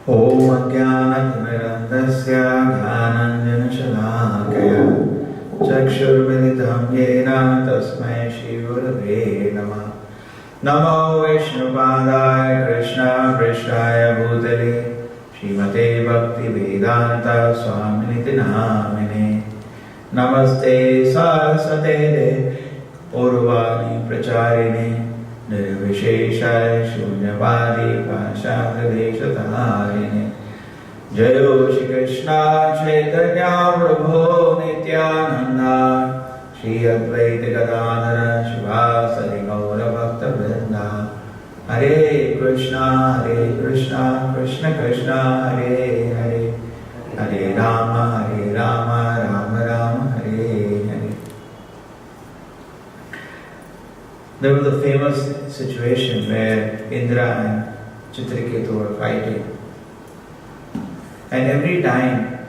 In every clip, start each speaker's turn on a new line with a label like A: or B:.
A: Om Ajnanatirandasya Dhananjanashalakaya Chakshurmilitam Yena Tasmai Shri Gurave Namah. Namo Vishnupadaya Krishna Prishtaya Bhutale Srimate Bhakti Vedanta Swaminiti Namine. Namaste Saraswate Urvani Pracharine Nirvisheshaya Shunyavadi Pashagadeshatarine. Jayo Shri Krishna Chaitanya Prabhu Nityananda Shri Advaita Gadadhara Shivasari Gaura Bhakta Vrinda. Hare Krishna Krishna Krishna Hare Hare, Hare Rama Rama Rama Hare Hare. There was a famous situation where Indra and Chitraketu were fighting. And every time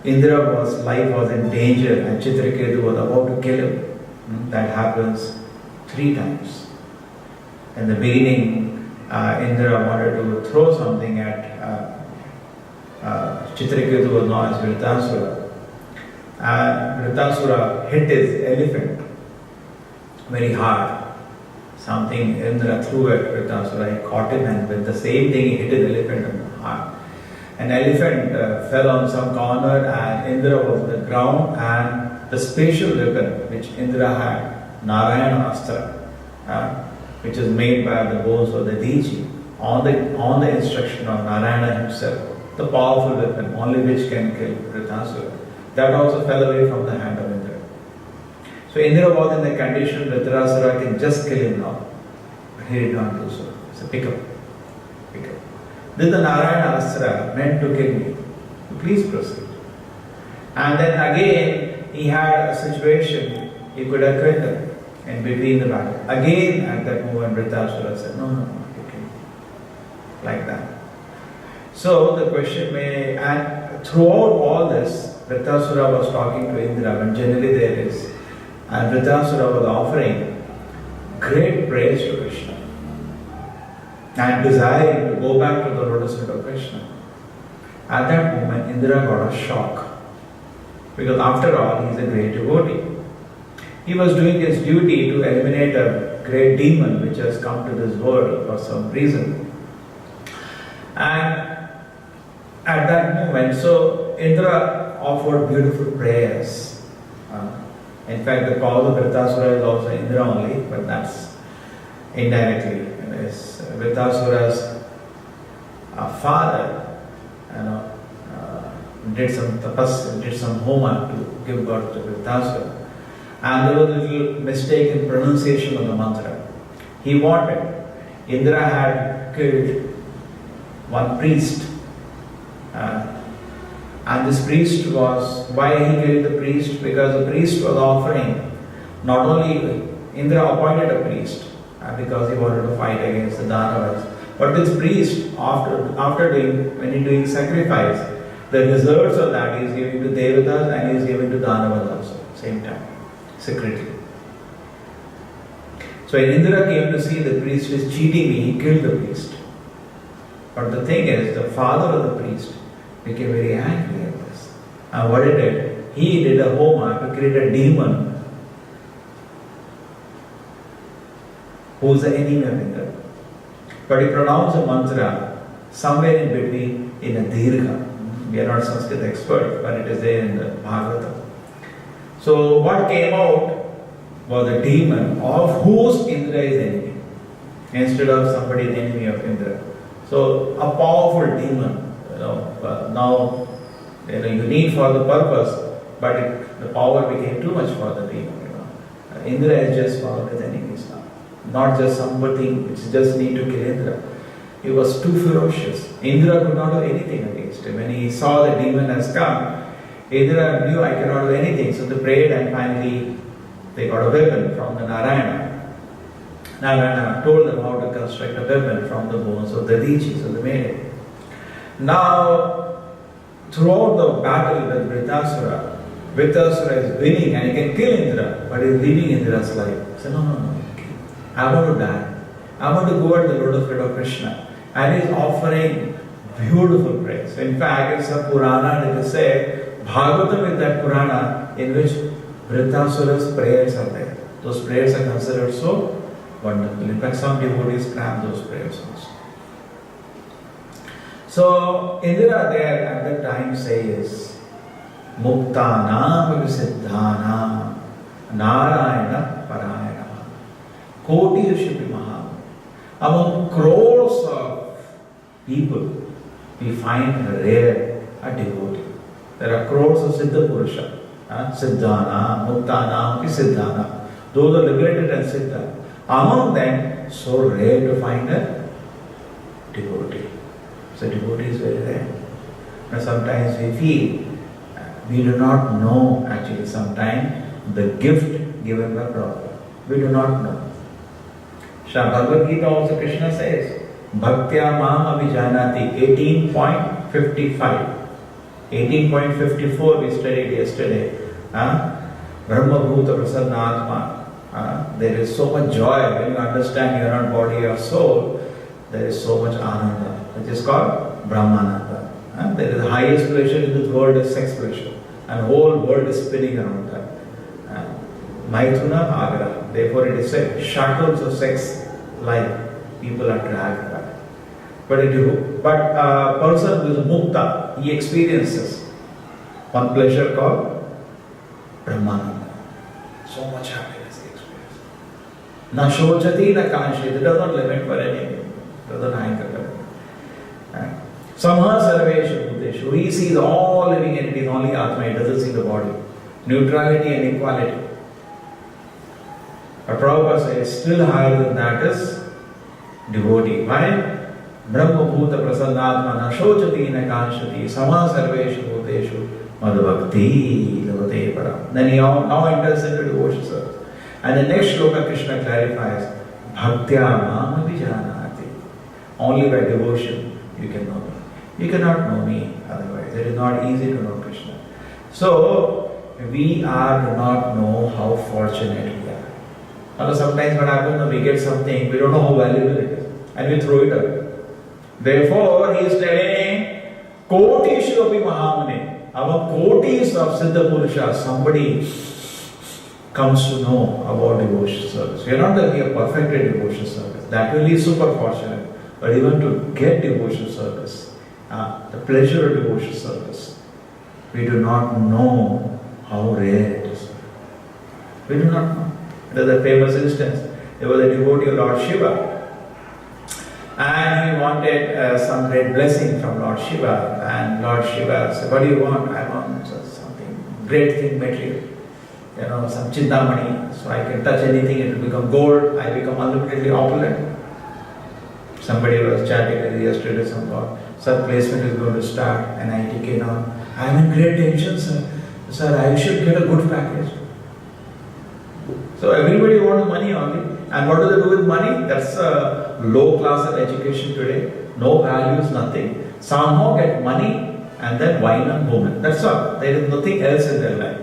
A: Indra's life was in danger and Chitraketu was about to kill him, that happens 3 times. In the beginning, Indra wanted to throw something at Chitraketu, was known as Vritasura. Vritasura hit his elephant very hard. Something Indra threw at Vritasura, he caught him, and with the same thing he hit his elephant hard. An elephant fell on some corner and Indra was on the ground, and the special weapon which Indra had, Narayana Astra, which is made by the bones of the Deji, on the instruction of Narayana himself, the powerful weapon only which can kill Vritasura, that also fell away from the hand of Indra. So Indra was in the condition that Vritasura can just kill him now, but he did not do so. It's a pickup. This is the Narayana Astra meant to kill me. So please proceed. And then again, he had a situation, he could have killed him in between the battle. Again, at that moment, Vritasura said, no, you can. Like that. So the question may, and throughout all this, Vritasura was talking to Indra, and generally there is, and Vritasura was offering great praise to Krishna and desiring to go back to the lotus feet of Krishna. At that moment, Indra got a shock, because after all, he is a great devotee. He was doing his duty to eliminate a great demon which has come to this world for some reason. And at that moment, so Indra offered beautiful prayers. In fact, the cause of Vritasura is also Indra only, but that's indirectly. Vritasura's father, did some tapas, did some homa to give birth to Vritasura. And there was a little mistake in pronunciation of the mantra. He wanted, Indra had killed one priest. And this priest was, why he killed the priest? Because the priest was offering, not only Indra appointed a priest, because he wanted to fight against the Danavas, but this priest, when he doing sacrifice, the results of that he is giving to Devatas and he is giving to Danavas also, same time, secretly. So when Indra came to see the priest is cheating me, he killed the priest. But the thing is, the father of the priest became very angry at this. And what he did? He did a homa to create a demon who is the enemy of Indra. But he pronounced a mantra somewhere in between in a dirgha. We are not Sanskrit experts, but it is there in the Bhagavatam. So what came out was a demon of whose Indra is enemy, instead of somebody the enemy of Indra. So a powerful demon, now you need for the purpose, but the power became too much for the demon. Indra is just found with enemies now, not just somebody which just need to kill Indra. He was too ferocious. Indra could not do anything against him. When he saw the demon has come, Indra knew I cannot do anything. So they prayed, and finally they got a weapon from the Narayana. Narayana told them how to construct a weapon from the bones of the Rishi, so they made it. Now, throughout the battle with Vritasura is winning and he can kill Indra, but he is leaving Indra's life. He said, no, I want to die. I want to go at the lotus feet of Krishna. And he is offering Beautiful prayers. In fact, it's a Purana, let us say, Bhagavatam is that Purana in which Vritrasura's prayers are there. Those prayers are considered so wonderful. In fact, some devotees cram those prayers also. So, Indira there at that time says, Muktanam Visiddhanam Narayana Parayana Koti Rishipi Maha. Among crores of people, we find rare a devotee. There are crores of Siddha Purusha, Siddhana, Muktana, Siddhana. Those are liberated and Siddha. Among them, so rare to find a devotee. So devotee is very rare. And sometimes we feel we do not know actually sometimes the gift given by Prabhupada. We do not know. Srimad Bhagavad Gita also Krishna says, Bhaktya Mam Abhijanati 18.55. 18.54 we studied yesterday. Brahma Bhuta Prasadnatma. There is so much joy when you understand you are not body or soul. There is so much ananda, which is called Brahmananda. There is the highest pleasure in this world is sex pleasure. And the whole world is spinning around that. Maithuna Agra. Therefore it is said, shuttles of sex life, people are dragged back. But a person who is mukta, he experiences one pleasure called Brahmananda. So much happiness he experiences. Na shochati na kanshit. It does not limit for anything. It doesn't anchor. Samha sarveshu bhuteshu. He sees all living entities, only Atma, he doesn't see the body. Neutrality and equality. But Prabhupada says still higher than that is devotee. Why? Brahma Bhuta Prasadnatma na shochati na kanshati Samha sarveshu bhuteshu madbhakti lavate param. Then he now enters into devotion service. And the next shloka Krishna clarifies, Bhaktya mam abhijanati. Only by devotion you can know me. You cannot know me otherwise. It is not easy to know Krishna. So, we do not know how fortunate we are. Although sometimes what happens, we get something, we don't know how valuable it is, and we throw it away. Therefore, he is telling, Kotishu api mahamune. Our kotis of Siddha Purusha, somebody comes to know about devotion service. We are not that we have perfected devotion service. That will be super fortunate. But even to get devotion service, the pleasure of devotion service, we do not know how rare it is. We do not know. There is a famous instance. There was a devotee of Lord Shiva, and he wanted some great blessing from Lord Shiva. And Lord Shiva said, "What do you want?" "I want something great thing, material. Some chintamani, so I can touch anything, it will become gold. I become unlimitedly opulent." Somebody was chatting yesterday, some placement is going to start, and ITK now. "I am in great tension, sir. Sir, I should get a good package." So everybody wants money only. And what do they do with money? That's a low class of education today. No values, nothing. Somehow get money and then wine and woman. That's all. There is nothing else in their life.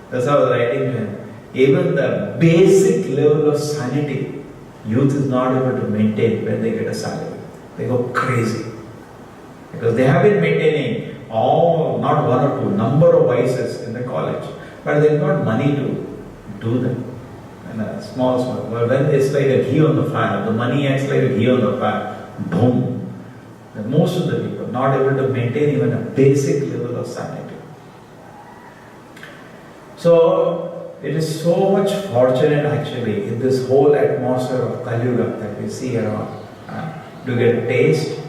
A: That's how I was writing to him. Even the basic level of sanity, youth is not able to maintain when they get a salary. They go crazy. Because they have been maintaining not one or two, number of vices in the college. But they've got money to do them. And small. But when it's like a ghee on the fire, the money acts like a ghee on the fire, boom. Most of the people not able to maintain even a basic level of sanity. So, it is so much fortunate actually in this whole atmosphere of Kali Yuga that we see around to get taste,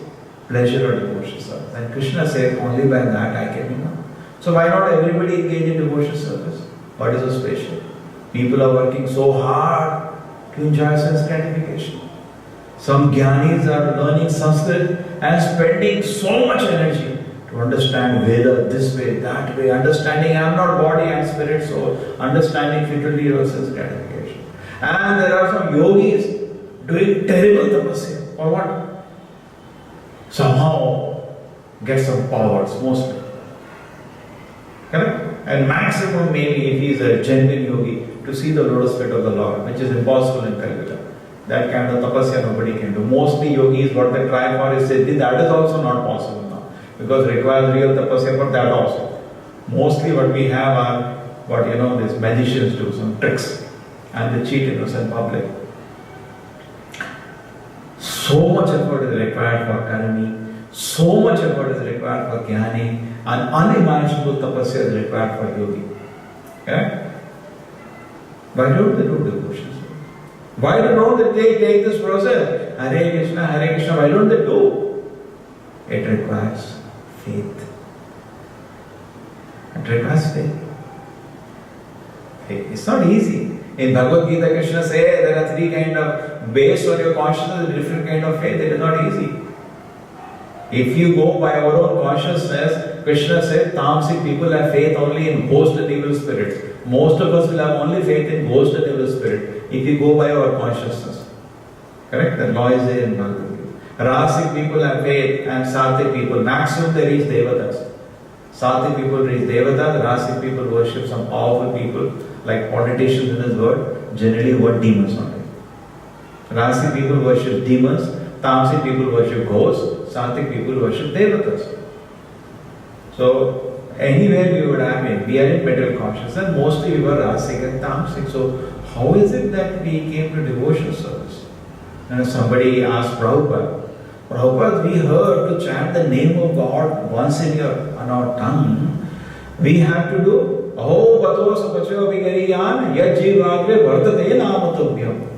A: pleasure or devotion service. And Krishna says only by that I can be known. So why not everybody engage in devotion service? What is so special? People are working so hard to enjoy sense gratification. Some jnanis are learning Sanskrit and spending so much energy to understand Veda this way, that way, understanding I am not body, I am spirit, soul, understanding futility of sense gratification. And there are some yogis doing terrible tapasya. For what? Somehow get some powers, mostly. Correct? And maximum maybe if he is a genuine yogi, to see the lotus feet of the Lord, which is impossible in Kali Yuga. That kind of tapasya nobody can do. Mostly yogis, what they try for is siddhi, that is also not possible now. because it requires real tapasya for that also. Mostly what we have are what these magicians do, some tricks, and they cheat innocent public. So much effort is required for karmi, so much effort is required for jnani, and unimaginable tapasya is required for yogi. Okay? Why don't they do devotions? Why don't they take this process? Hare Krishna, why don't they do? It requires faith. It requires faith. It's not easy. In Bhagavad Gita, Krishna says there are three kinds of, based on your consciousness, different kind of faith. It is not easy. If you go by our own consciousness, Krishna said, Tamasic people have faith only in ghost and evil spirits. Most of us will have only faith in ghost and evil spirit. If you go by our consciousness. Correct? The law is there in Bhagavad Gita. Rasic people have faith and Sattvic people, maximum they reach Devatas. Sattvic people reach Devatas, Rasic people worship some powerful people like politicians in this world, generally what demons only. Rasic people worship demons, Tamasic people worship ghosts, Sattvic people worship Devatas. So, anywhere we would have been, we are in material consciousness, and mostly we were Rasic and Tamasic. So, how is it that we came to devotional service? And somebody asked Prabhupada, we heard to chant the name of God once in our tongue. We have to do Aho Bato Sapacho Vigariyan Yad Jivagre Vartate Namatobhyam.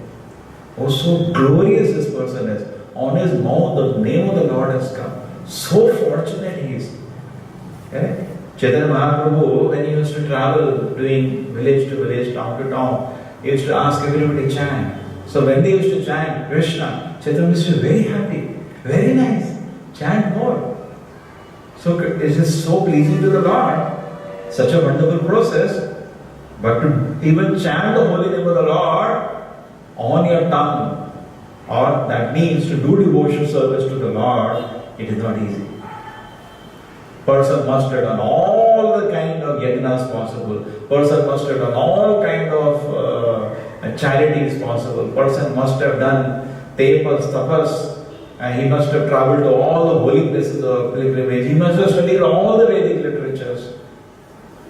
A: Oh, so glorious this person is. On his mouth, the name of the Lord has come. So fortunate he is. Okay? Chaitanya Mahaprabhu, when he used to travel, doing village to village, town to town, he used to ask everybody to chant. So when they used to chant Krishna, Chaitanya used to be very happy, very nice, chant more. So it is so pleasing to the Lord, such a wonderful process. But to even chant the holy name of the Lord on your tongue, or that means to do devotional service to the Lord, it is not easy. Person must have done all the kind of yajnas possible. Person must have done all kind of charities possible. Person must have done tapas, tapas, and he must have traveled to all the holy places of pilgrimage. He must have studied all the Vedic literatures.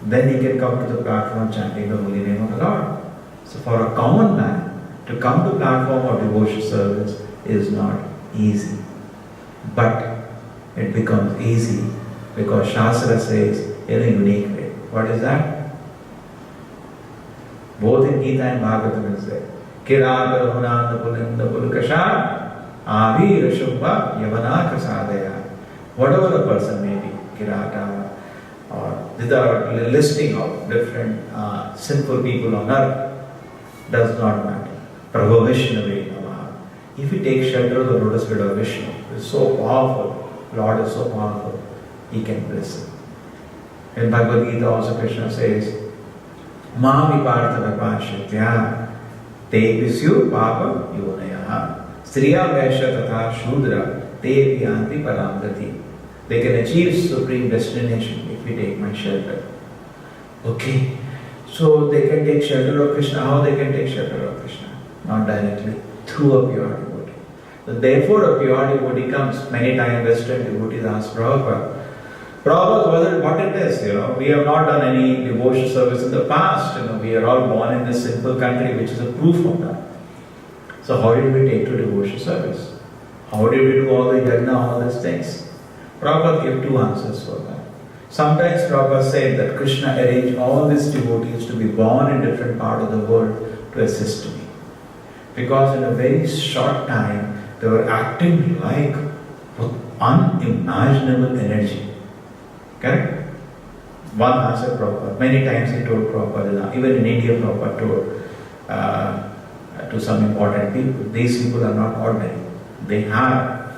A: Then he can come to the platform chanting the holy name of the Lord. So for a common man to come to platform of devotional service is not easy. But it becomes easy because Shastra says in a unique way. What is that? Both in Gita and Bhagavatam is there. Kirata Hunanda Pulinda Pulukasha Avira Shubha Yavana Kasadaya. Whatever the person may be, Kirata, or these are a listing of different sinful people on earth, does not matter. Prabhu Vishnave Namaha. If you take shelter of the lotus feet of Vishnu, it is so powerful, Lord is so powerful, he can bless him. In Bhagavad Gita also Krishna says, Ma vipartha vipashitya te visyu papa yonayaha striya vaishya tatha shudra te vyanti paramgati. They can achieve supreme destination if we take my shelter. Okay, so they can take shelter of Krishna. How they can take shelter of Krishna? Not directly, through a pure devotee. So therefore a pure devotee comes. Many times Western devotees ask Prabhupada, Prabhupada, what it is, we have not done any devotional service in the past, we are all born in this simple country, which is a proof of that. So how did we take to devotional service? How did we do all the yajna, all these things? Prabhupada gave two answers for that. Sometimes Prabhupada said that Krishna arranged all these devotees to be born in different parts of the world to assist me. Because in a very short time, they were acting like with unimaginable energy. Correct? One answer Prabhupada. Many times he told Prabhupada, even in India Prabhupada told to some important people, these people are not ordinary. They have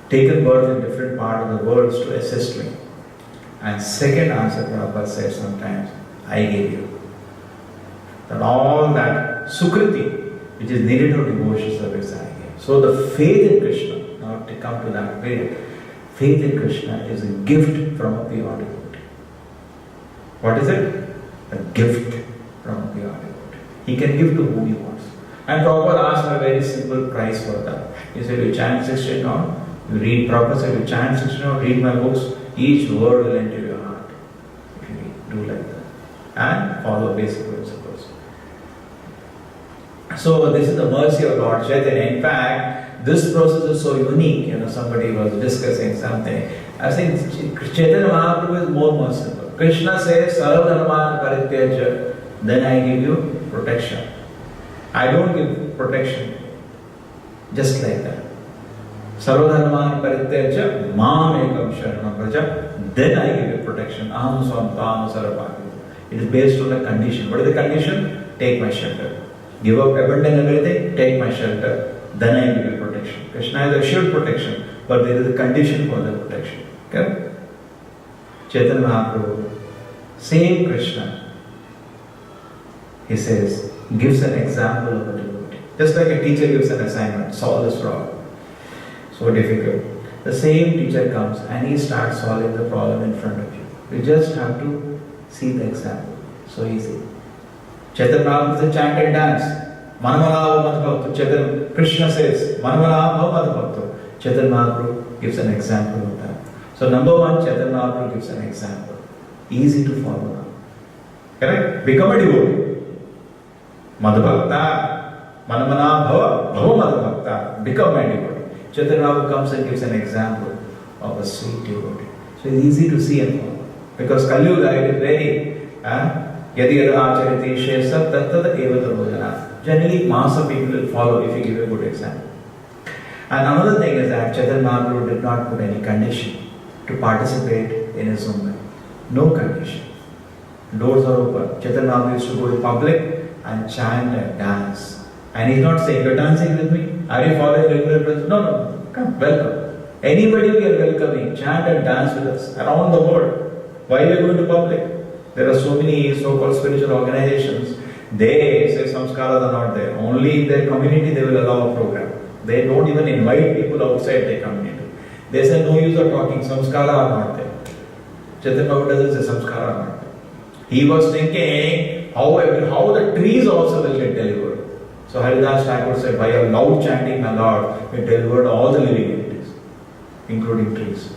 A: taken birth in different parts of the world to assist me. And second answer Prabhupada said sometimes, I gave you. That all that sukriti, which is needed for devotional service, I gave. So the faith in Krishna, now to come to that faith in Krishna is a gift from a pure devotee. What is it? A gift from a pure devotee. He can give to whom he wants. And Prabhupada asked for a very simple price for that. He said, you chant 16 on, You read Prabhupada said, you chant 16 hours, read my books, each word will enter your heart. If you do like that. And follow basic principles. So this is the mercy of Lord Chaitanya. In fact, this process is so unique. Somebody was discussing something. I think Chaitanya Mahaprabhu is more merciful. Krishna says, Sarvadharman Parityaja, then I give you protection. I don't give protection just like that. Sarvadharman Parityaja, Mam Ekam Sharanam Praja, then I give you protection. Aham Swam Tam Sarvabhagavata. It is based on the condition. What is the condition? Take my shelter. Give up, abandon everything, take my shelter. Then I give you protection. Krishna is assured protection, but there is a condition for the protection. Okay? Chaitanya Mahaprabhu, same Krishna, he says, gives an example of a devotee. Just like a teacher gives an assignment, solve this problem. So difficult. The same teacher comes and he starts solving the problem in front of you. You just have to see the example. So easy. Chaitanya Mahaprabhu is a chant and dance. Manamanava Madhbhakta. Chaitanya Krishna says, Manamanava Madhbhakta. Chaitanya Mahaprabhu gives an example of that. So number one, Chaitanya Mahaprabhu gives an example. Easy to follow now. Correct? Become a devotee. Madhbhakta. Manamanava Bhava Madhbhakta. Become a devotee. Chaitanya Mahaprabhu comes and gives an example of a sweet devotee. So it's easy to see and follow. Because Kali Yuga, it is very Yadi Yada Achariti Shesa Tattada Eva Dharmojana. Generally, mass of people will follow if you give a good example. And another thing is that Chaitanya Mahaprabhu did not put any condition to participate in his movement. No condition. Doors are open. Chaitanya Mahaprabhu used to go to public and chant and dance. And he's not saying, you're dancing with me? Are you following regular principles? No. Come, welcome. Anybody we are welcoming, chant and dance with us around the world. Why are we going to public? There are so many so-called spiritual organizations. They say samskaras are not there. Only in their community they will allow a program. They don't even invite people outside their community. They say no use of talking, samskara are not there. Chaitanya Mahaprabhu doesn't say samskara are not there. He was thinking how the trees also will get delivered. So Haridas Thakur said, by a loud chanting my Lord, we delivered all the living entities, including trees.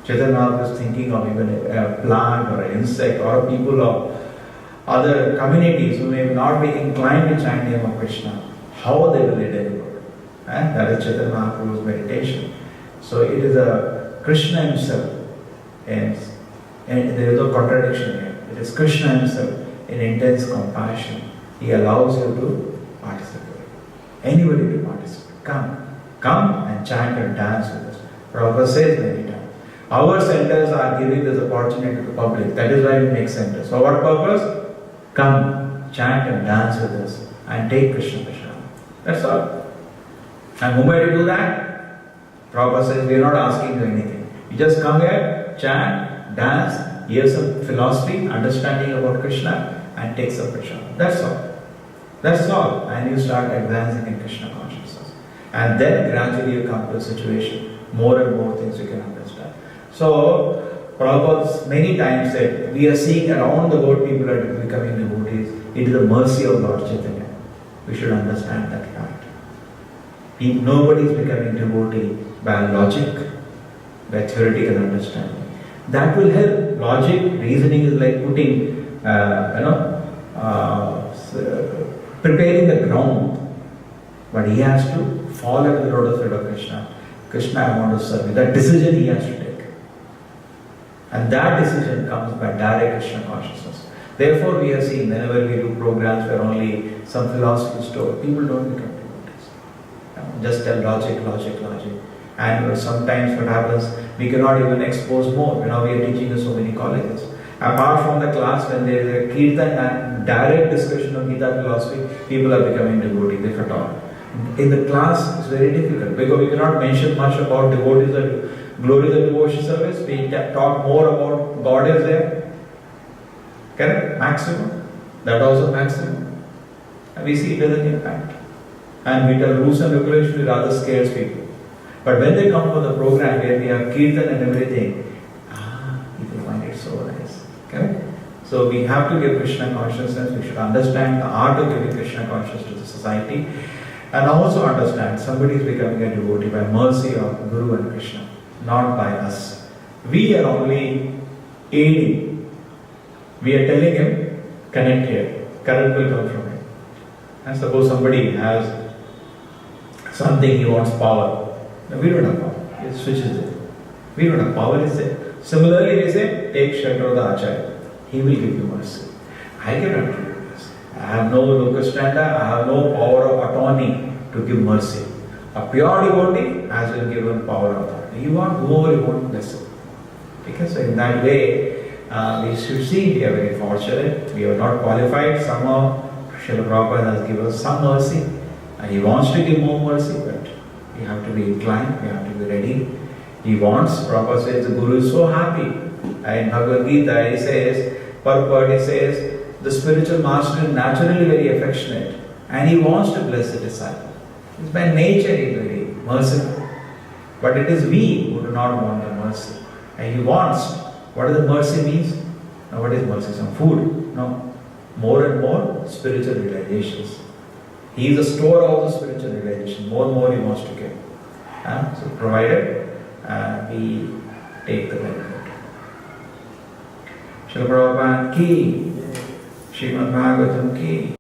A: Chaitanya Mahaprabhu is thinking of even a plant or an insect or people of other communities who may not be inclined to chant the name of Krishna, how they will be delivered. And that is Chaitanya Mahaprabhu's meditation. So it is a Krishna himself, and there is no contradiction here. It is Krishna himself in intense compassion. He allows you to participate. Anybody to participate. Come and chant and dance with us. Prabhupada says many times. Our centers are giving this opportunity to the public. That is why we make centers. For what purpose? Come, chant and dance with us and take Krishna Krishna. That's all. And the moment you do that, Prabhupada says we are not asking you anything. You just come here, chant, dance, hear some philosophy, understanding about Krishna and take some Krishna. That's all. That's all. And you start advancing in Krishna consciousness. And then gradually you come to a situation, more and more things you can understand. So, Prabhupada many times said, we are seeing around the world people are becoming devotees. It is the mercy of Lord Chaitanya. We should understand that fact. Nobody is becoming devotee by logic, by theoretical understanding. That will help. Logic, reasoning is like putting, preparing the ground. But he has to fall at the lotus feet of Krishna. Krishna, I want to serve you. That decision he has to take. And that decision comes by direct Krishna consciousness. Therefore, we are seeing whenever we do programs where only some philosophy is taught, people don't become devotees. Just tell logic. And sometimes what happens, we cannot even expose more. Now we are teaching in so many colleges. Apart from the class, when there is a kirtan and direct discussion of Gita philosophy, people are becoming devotees, if at all. In the class, it's very difficult because we cannot mention much about devotees or glories of devotion service. We talk more about God is there. Correct? Maximum. That also maximum. And we see it doesn't impact. And we tell rules and regulations, it rather scares people. But when they come for the program where we have kirtan and everything, people find it so nice. Correct? So we have to give Krishna consciousness. We should understand the art of giving Krishna consciousness to the society. And also understand, somebody is becoming a devotee by mercy of Guru and Krishna, not by us. We are only aiding. We are telling him, connect here. Current will come from him. And suppose somebody has something, he wants power. No, we don't have power. It switches it. We don't have power, is there. Similarly, we say, take shelter of the Acharya. He will give you mercy. I cannot give you mercy. I have no locus standa, I have no power of attorney to give mercy. A pure devotee has been given power of authority. You want more, you want less. Because in that way, we should see we are very fortunate. We are not qualified. Somehow, Srila Prabhupada has given us some mercy. And he wants to give more mercy, but we have to be inclined, we have to be ready. He wants, Prabhupada says, the Guru is so happy. In Bhagavad Gita, he says, purport, he says, the spiritual master is naturally very affectionate and he wants to bless the disciple. It's by nature he is very merciful. But it is we who do not want the mercy. And he wants, what does the mercy means? Now what is mercy? Some food? No. More and more spiritual realizations. He is the store of the spiritual realization. More and more he wants to give. So provided we take the benefit. Srila Prabhupada ki, Srimad Bhagavatam ki.